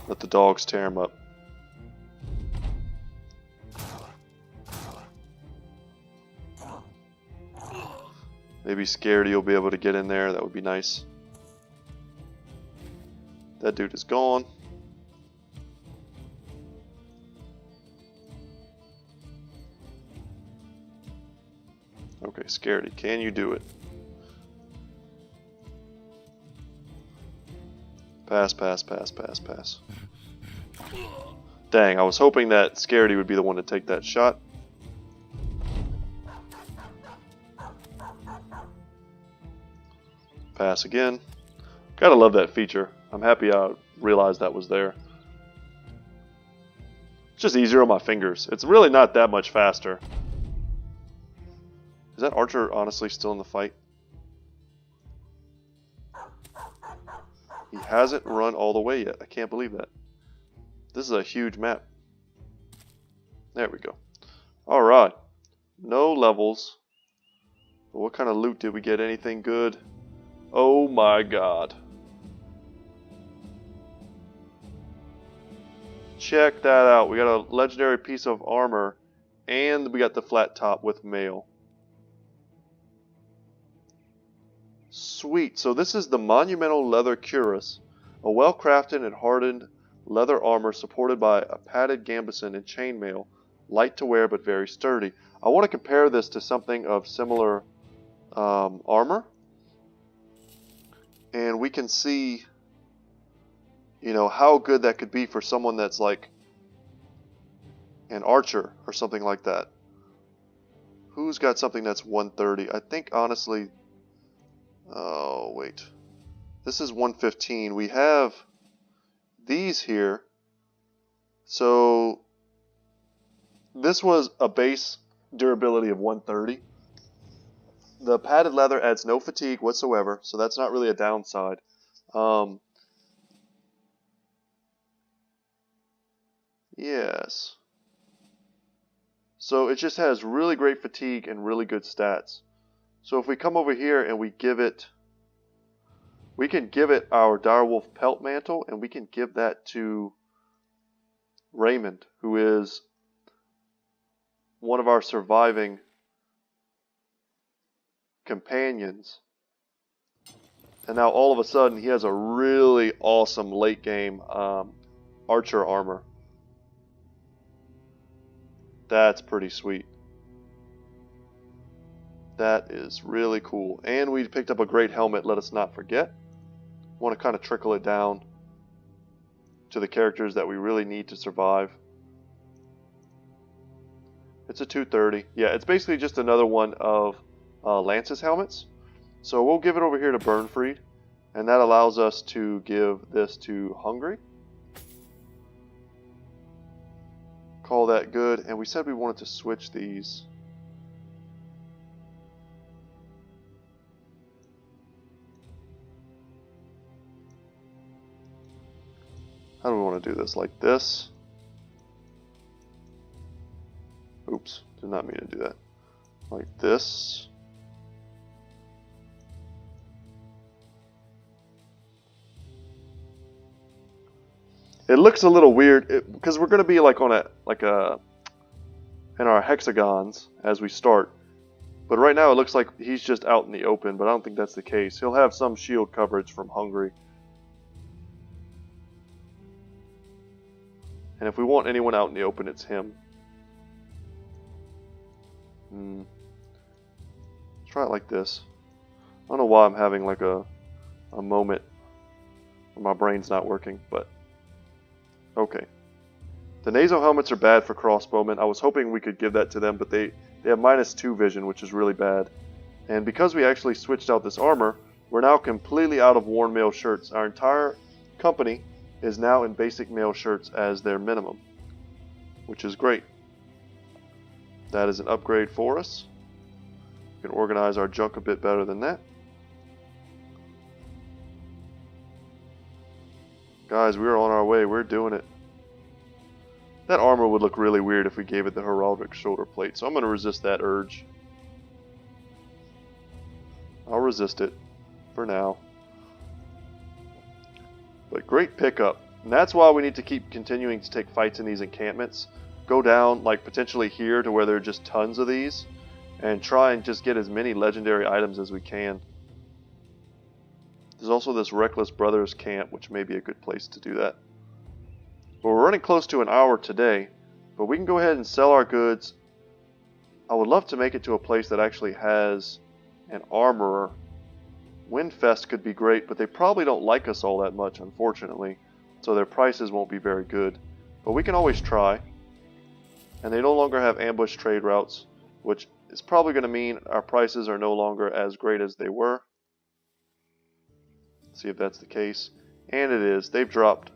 Let the dogs tear him up. Maybe Scaredy will be able to get in there. That would be nice. That dude is gone. Okay, Scaredy, can you do it? Pass, pass, pass, pass, pass. Dang, I was hoping that Scaredy would be the one to take that shot. Pass again. Gotta love that feature. I'm happy I realized that was there. It's just easier on my fingers. It's really not that much faster. Is that archer honestly still in the fight? He hasn't run all the way yet. I can't believe that. This is a huge map. There we go. Alright. No levels. But what kind of loot did we get? Anything good? Oh my god. Check that out. We got a legendary piece of armor. And we got the flat top with mail. Sweet. So this is the monumental leather cuirass. A well-crafted and hardened leather armor supported by a padded gambeson and chainmail, light to wear but very sturdy. I want to compare this to something of similar armor, and we can see, you know, how good that could be for someone that's like an archer or something like that. Who's got something that's 130? I think honestly, oh wait, this is 115. We have these here. So this was a base durability of 130. The padded leather adds no fatigue whatsoever, so that's not really a downside. Yes. So it just has really great fatigue and really good stats. So if we come over here and we can give it our direwolf pelt mantle, and we can give that to Raymond, who is one of our surviving companions. And now all of a sudden he has a really awesome late game archer armor. That's pretty sweet. That is really cool. And we picked up a great helmet, let us not forget. Want to kind of trickle it down to the characters that we really need to survive. It's a 230. Yeah, it's basically just another one of Lance's helmets. So we'll give it over here to Burnfried, and that allows us to give this to Hungry. Call that good, and we said we wanted to switch these. How do we want to do this? Like this? Oops, did not mean to do that. Like this. It looks a little weird because we're going to be like on in our hexagons as we start. But right now it looks like he's just out in the open, but I don't think that's the case. He'll have some shield coverage from Hungry. And if we want anyone out in the open, it's him. Let's try it like this. I don't know why I'm having like a moment where my brain's not working, but okay. The Naso helmets are bad for crossbowmen. I was hoping we could give that to them, but they have -2 vision, which is really bad. And because we actually switched out this armor, we're now completely out of worn mail shirts. Our entire company is now in basic mail shirts as their minimum, which is great. That is an upgrade for us. We can organize our junk a bit better than that. Guys, we're on our way. We're doing it. That armor would look really weird if we gave it the heraldic shoulder plate, so I'm going to resist that urge. I'll resist it for now. But great pickup. And that's why we need to keep continuing to take fights in these encampments. Go down, like potentially here to where there are just tons of these, and try and just get as many legendary items as we can. There's also this Reckless Brothers camp, which may be a good place to do that. Well, we're running close to an hour today, but we can go ahead and sell our goods. I would love to make it to a place that actually has an armorer. Windfest could be great, but they probably don't like us all that much, unfortunately, so their prices won't be very good. But we can always try. And they no longer have ambush trade routes, which is probably going to mean our prices are no longer as great as they were. Let's see if that's the case. And it is. They've dropped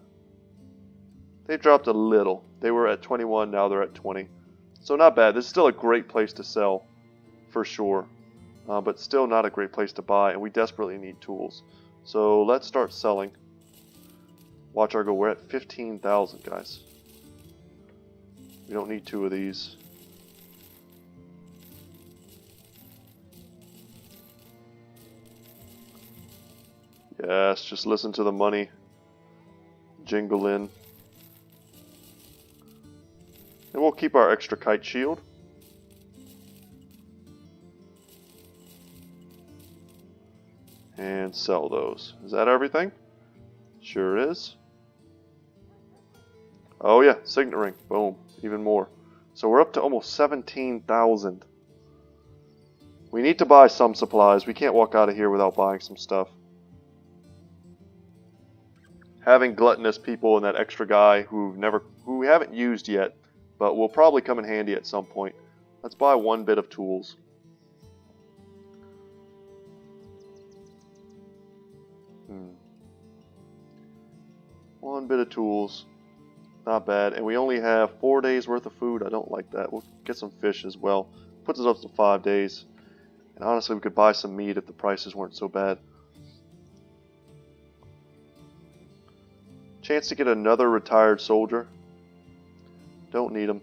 a little. They were at 21, now they're at 20. So not bad. This is still a great place to sell, for sure. But still not a great place to buy, and we desperately need tools. So let's start selling. Watch our go. We're at 15,000, guys. We don't need 2 of these. Yes, just listen to the money jingle in. And we'll keep our extra kite shield. And sell those. Is that everything? Sure is. Oh yeah, signet ring. Boom. Even more. So we're up to almost 17,000. We need to buy some supplies. We can't walk out of here without buying some stuff. Having gluttonous people and that extra guy who we haven't used yet, but will probably come in handy at some point. Let's buy one bit of tools. One bit of tools. Not bad. And we only have 4 days worth of food. I don't like that. We'll get some fish as well. Puts us up to 5 days. And honestly, we could buy some meat if the prices weren't so bad. Chance to get another retired soldier. Don't need him.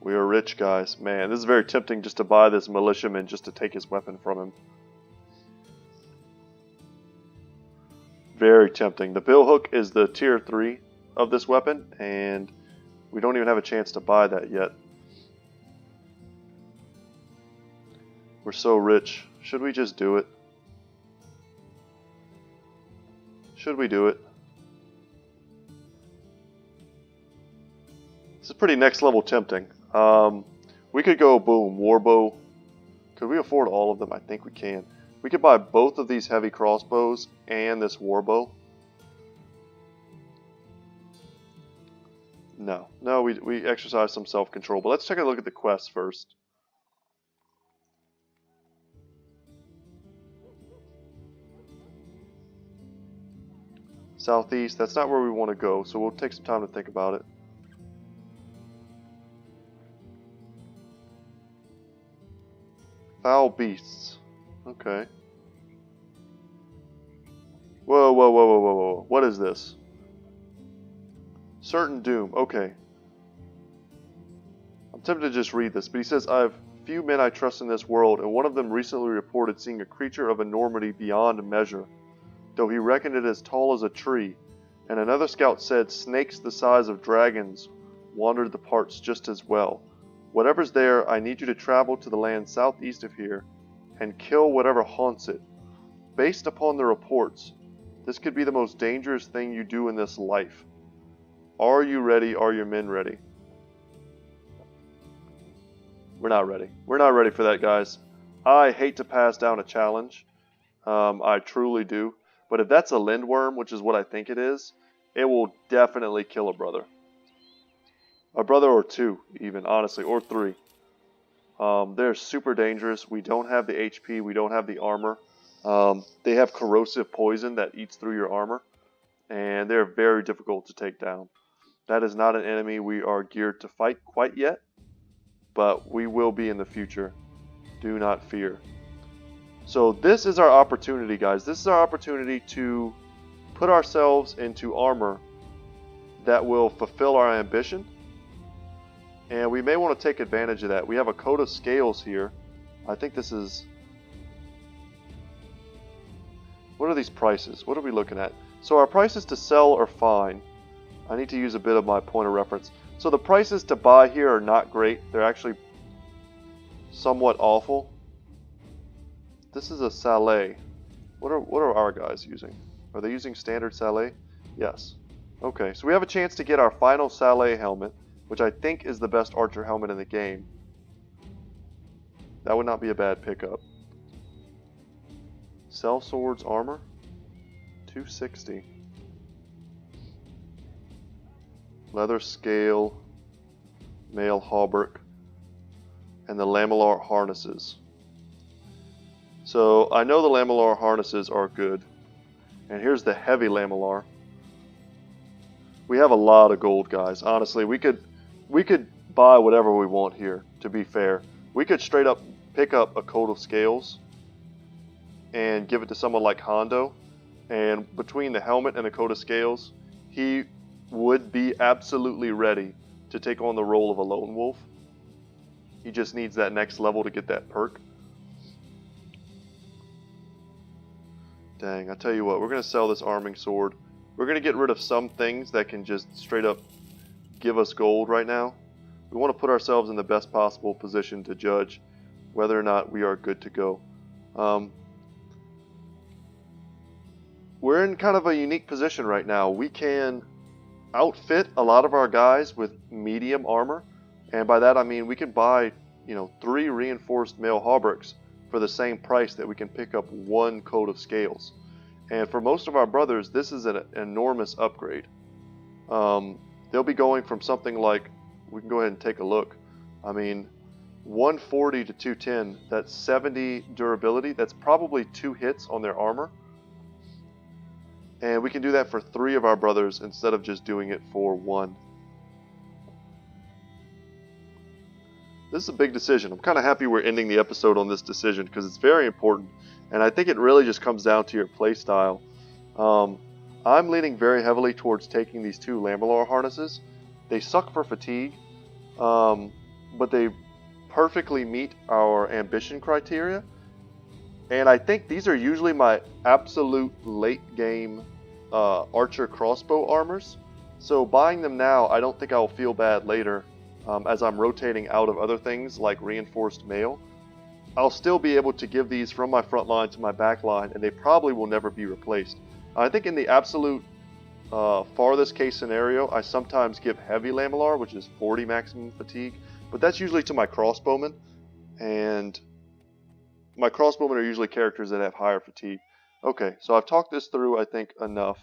We are rich, guys. Man, this is very tempting just to buy this militiaman just to take his weapon from him. Very tempting. The billhook is the tier 3 of this weapon, and we don't even have a chance to buy that yet. We're so rich. Should we just do it? Should we do it? This is pretty next level tempting. We could go, boom, warbow. Could we afford all of them? I think we can. We could buy both of these heavy crossbows and this warbow. No, we exercise some self-control. But let's take a look at the quests first. Southeast, that's not where we want to go, so we'll take some time to think about it. Foul beasts. Okay. Whoa, whoa, whoa, whoa, whoa, whoa. What is this? Certain doom. Okay. I'm tempted to just read this, but he says, I have few men I trust in this world, and one of them recently reported seeing a creature of enormity beyond measure, though he reckoned it as tall as a tree, and another scout said snakes the size of dragons wandered the parts just as well. Whatever's there, I need you to travel to the land southeast of here and kill whatever haunts it. Based upon the reports, this could be the most dangerous thing you do in this life. Are you ready? Are your men ready? We're not ready. We're not ready for that, guys. I hate to pass down a challenge. I truly do. But if that's a lindworm, which is what I think it is, it will definitely kill a brother. A brother or two, even, honestly, or 3. They're super dangerous. We don't have the HP. We don't have the armor. They have corrosive poison that eats through your armor. And they're very difficult to take down. That is not an enemy we are geared to fight quite yet. But we will be in the future. Do not fear. So this is our opportunity, guys. This is our opportunity to put ourselves into armor that will fulfill our ambition. And we may want to take advantage of that. We have a coat of scales here. I think this is... What are these prices? What are we looking at? So our prices to sell are fine. I need to use a bit of my point of reference. So the prices to buy here are not great. They're actually somewhat awful. This is a Saleh. What are our guys using? Are they using standard Saleh? Yes. Okay, so we have a chance to get our final Saleh helmet, which I think is the best archer helmet in the game. That would not be a bad pickup. Sell swords armor? 260. Leather scale, mail hauberk, and the lamellar harnesses. So I know the lamellar harnesses are good. And here's the heavy lamellar. We have a lot of gold, guys. Honestly, we could buy whatever we want here, to be fair. We could straight up pick up a coat of scales and give it to someone like Hondo. And between the helmet and the coat of scales, he would be absolutely ready to take on the role of a lone wolf. He just needs that next level to get that perk. Dang, I tell you what, we're going to sell this arming sword. We're going to get rid of some things that can just straight up give us gold right now. We want to put ourselves in the best possible position to judge whether or not we are good to go. We're in kind of a unique position right now. We can outfit a lot of our guys with medium armor, and by that I mean we can buy, 3 reinforced mail hauberks for the same price that we can pick up 1 coat of scales. And for most of our brothers, this is an enormous upgrade. They'll be going from something like, we can go ahead and take a look. I mean, 140 to 210, that's 70 durability. That's probably 2 hits on their armor. And we can do that for 3 of our brothers instead of just doing it for 1. This is a big decision. I'm kind of happy we're ending the episode on this decision because it's very important. And I think it really just comes down to your playstyle. I'm leaning very heavily towards taking these 2 Lambelar harnesses. They suck for fatigue, but they perfectly meet our ambition criteria. And I think these are usually my absolute late game archer crossbow armors. So buying them now, I don't think I'll feel bad later as I'm rotating out of other things like reinforced mail. I'll still be able to give these from my front line to my back line, and they probably will never be replaced. I think in the absolute farthest case scenario, I sometimes give heavy Lambelar, which is 40 maximum fatigue, but that's usually to my crossbowmen, and my crossbowmen are usually characters that have higher fatigue. Okay, so I've talked this through, I think, enough.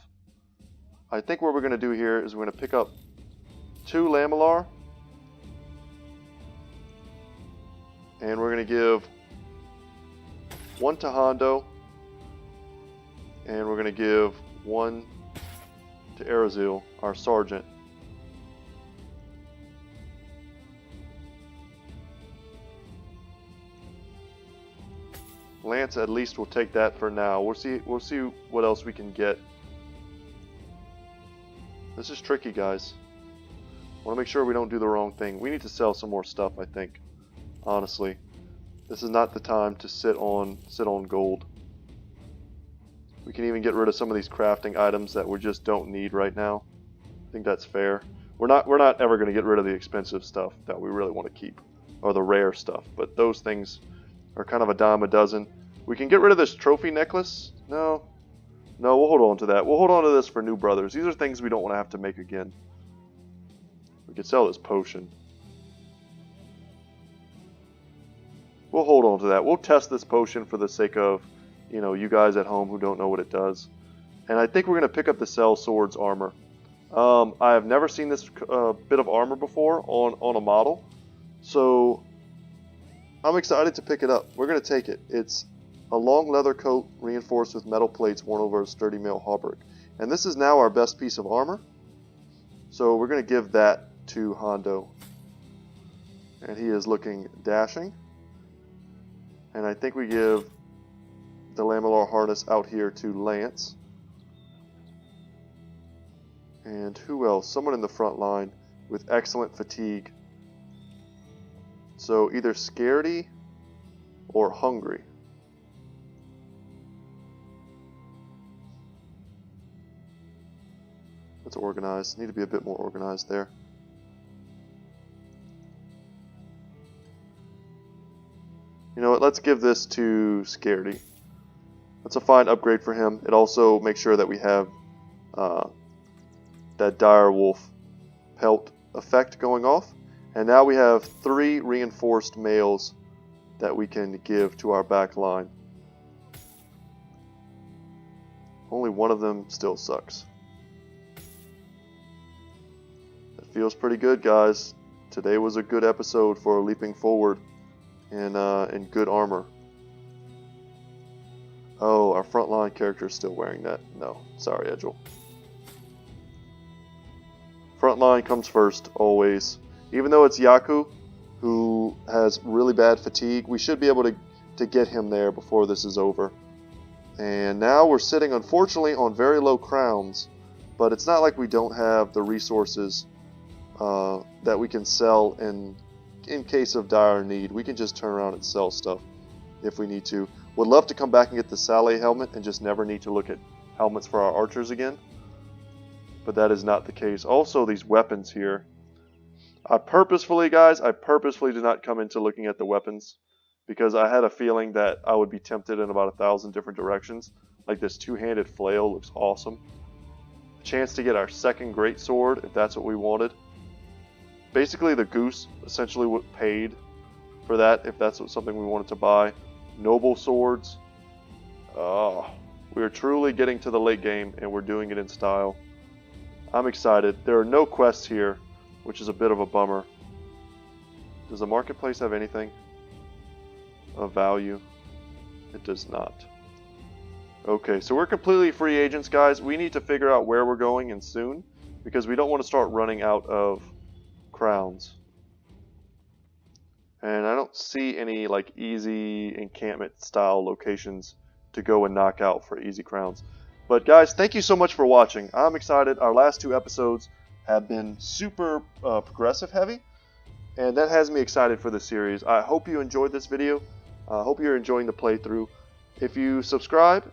I think what we're going to do here is we're going to pick up 2 Lambelar, and we're going to give 1 to Hondo, and we're going to give 1 to Arazil, our sergeant. Lance at least will take that for now. We'll see what else we can get. This is tricky, guys. I want to make sure we don't do the wrong thing. We need to sell some more stuff, I think. Honestly, this is not the time to sit on gold. We can even get rid of some of these crafting items that we just don't need right now. I think that's fair. We're not ever going to get rid of the expensive stuff that we really want to keep, or the rare stuff, but those things are kind of a dime a dozen. We can get rid of this trophy necklace. No, we'll hold on to that. We'll hold on to this for new brothers. These are things we don't want to have to make again. We could sell this potion. We'll hold on to that. We'll test this potion for the sake of, you guys at home who don't know what it does. And I think we're going to pick up the Cell Swords armor. I have never seen this bit of armor before on a model. So I'm excited to pick it up. We're going to take it. It's a long leather coat reinforced with metal plates worn over a sturdy mail hauberk. And this is now our best piece of armor. So we're going to give that to Hondo. And he is looking dashing. And I think we give the Lambelar harness out here to Lance. And who else? Someone in the front line with excellent fatigue. So either Scaredy or Hungry. Let's organize. Need to be a bit more organized there. You know what, let's give this to Scaredy. That's a fine upgrade for him. It also makes sure that we have that dire wolf pelt effect going off. And now we have 3 reinforced males that we can give to our back line. Only one of them still sucks. That feels pretty good, guys. Today was a good episode for leaping forward in good armor. Oh, our frontline character is still wearing that. No, sorry, Edgel. Frontline comes first, always. Even though it's Yaku, who has really bad fatigue, we should be able to get him there before this is over. And now we're sitting, unfortunately, on very low crowns, but it's not like we don't have the resources that we can sell in case of dire need. We can just turn around and sell stuff if we need to. Would love to come back and get the Saleh helmet and just never need to look at helmets for our archers again. But that is not the case. Also, these weapons here. I purposefully did not come into looking at the weapons because I had a feeling that I would be tempted in about 1,000 different directions. Like this two-handed flail looks awesome. chance to get our second great sword if that's what we wanted. Basically, the goose essentially paid for that if that's something we wanted to buy. Noble swords. Oh, we are truly getting to the late game, and we're doing it in style. I'm excited. There are no quests here, which is a bit of a bummer. Does the marketplace have anything of value? It does not. Okay, so we're completely free agents, guys. We need to figure out where we're going and soon, because we don't want to start running out of crowns. And I don't see any like easy encampment style locations to go and knock out for easy crowns. But guys, thank you so much for watching. I'm excited. Our last 2 episodes have been super progressive heavy, and that has me excited for the series. I hope you enjoyed this video. I hope you're enjoying the playthrough. If you subscribe,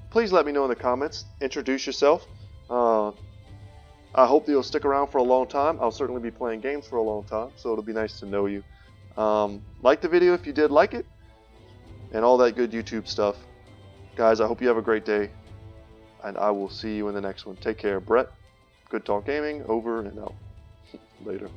please let me know in the comments. Introduce yourself. I hope that you'll stick around for a long time. I'll certainly be playing games for a long time, so it'll be nice to know you. Like the video if you did like it, and all that good YouTube stuff. Guys, I hope you have a great day, and I will see you in the next one. Take care. Brett, Good Talk Gaming, over and out. Later.